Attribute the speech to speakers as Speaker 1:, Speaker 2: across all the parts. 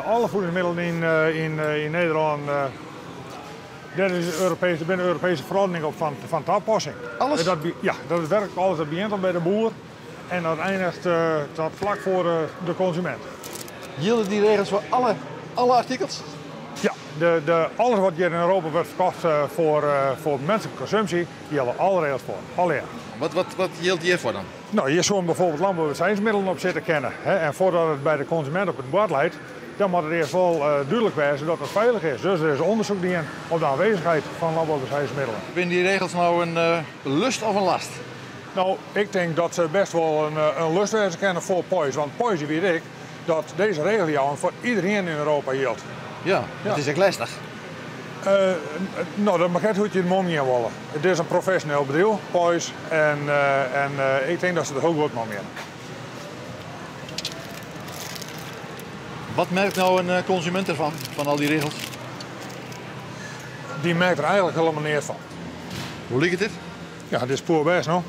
Speaker 1: Alle voedingsmiddelen in Nederland, daar binnen de Europese verordening op van toepassing.
Speaker 2: Alles?
Speaker 1: Dat is werkelijk alles. Dat begint al bij de boer en dat eindigt tot vlak voor de consument.
Speaker 2: Gelden die regels voor alle artikels?
Speaker 1: Ja, alles wat hier in Europa wordt verkocht voor menselijke consumptie, die gelden alle regels voor. Alle jaar.
Speaker 2: Wat geldt hiervoor dan?
Speaker 1: Nou, hier zullen bijvoorbeeld landbouwbestrijdingsmiddelen op zitten kennen. Hè? En voordat het bij de consument op het bord leidt, dan moet het eerst wel duidelijk zijn dat het veilig is. Dus er is onderzoek die op de aanwezigheid van landbouwbestrijdingsmiddelen.
Speaker 2: Vinden die regels nou een lust of een last?
Speaker 1: Nou, ik denk dat ze best wel een lust wezen kennen voor Pois. Want Pois weet ik dat deze regel jou voor iedereen in Europa geldt.
Speaker 2: Ja, het is echt lastig.
Speaker 1: Nou, dat mag net hoe je het mom in willen. Het is een professioneel bedrijf, Pois. En ik denk dat ze er ook goed mee hebben.
Speaker 2: Wat merkt nou een consument ervan, van al die regels?
Speaker 1: Die merkt er eigenlijk helemaal niks van.
Speaker 2: Hoe ligt het?
Speaker 1: Ja, dit is puur best, no?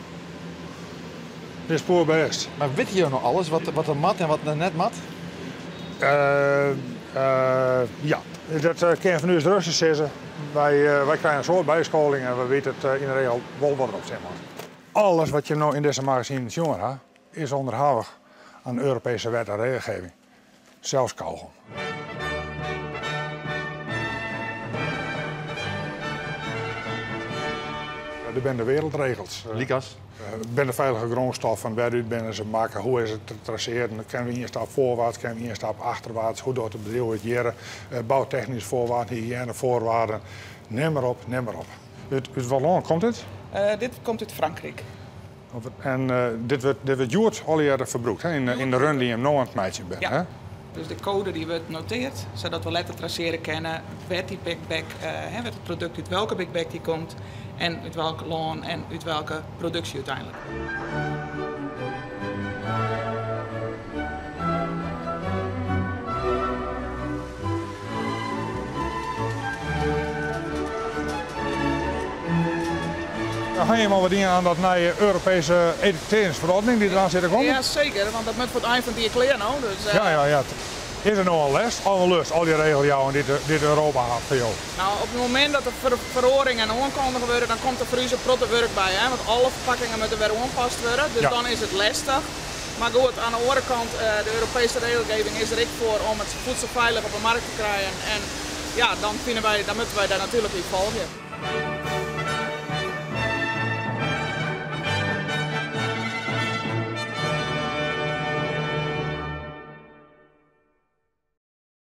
Speaker 1: Dit is puur best.
Speaker 2: Maar weet je nou alles, wat er mat en wat er net mat?
Speaker 1: Ja, dat kan je van nu eens rustig zeggen. Wij krijgen een soort bijscholing en we weten het in de regel wel wat erop zit. Alles wat je nou in deze magazine jongen hebt, is onderhevig aan Europese wet en regelgeving. Zelfs kauwgom. Er zijn de wereldregels.
Speaker 2: Likas?
Speaker 1: Ben de veilige grondstoffen, waaruit binnen ze maken, hoe is het te traceren, kunnen we hier stap voorwaarts, kunnen we hier stap achterwaarts, hoe doet het bedrijf het jaren, bouwtechnisch voorwaarden, hygiëne voorwaarden, neem maar op, neem maar op. Uit wat land komt dit?
Speaker 3: Dit komt uit Frankrijk.
Speaker 1: En dit wordt Joert al jaren verbruikt, hè? In de run die je nou aan het meidje bent.
Speaker 3: Ja.
Speaker 1: Hè?
Speaker 3: Dus de code die wordt noteerd, zodat we letter traceren kennen waar die big bag, het product uit welke big bag die komt en uit welke loon en uit welke productie uiteindelijk.
Speaker 1: Dan ga je maar wat dingen aan dat nieuwe Europese etiketeringsverordening die eraan zit te komen?
Speaker 3: Ja, zeker, want dat moet voor het eind van die kleren nou. Dus,
Speaker 1: Ja. Is er nou al les? Al een lust, al die regels jou en dit Europa had voor jou?
Speaker 3: Nou, op het moment dat de verhoringen aankondigen worden, dan komt er voor u een prottenwerk bij. Hè? Want alle verpakkingen moeten weer aangepast worden, dus dan is het lastig. Maar goed, aan de andere kant, de Europese regelgeving is er ook voor om het voedsel veilig op de markt te krijgen. En ja, dan moeten wij daar natuurlijk in volgen.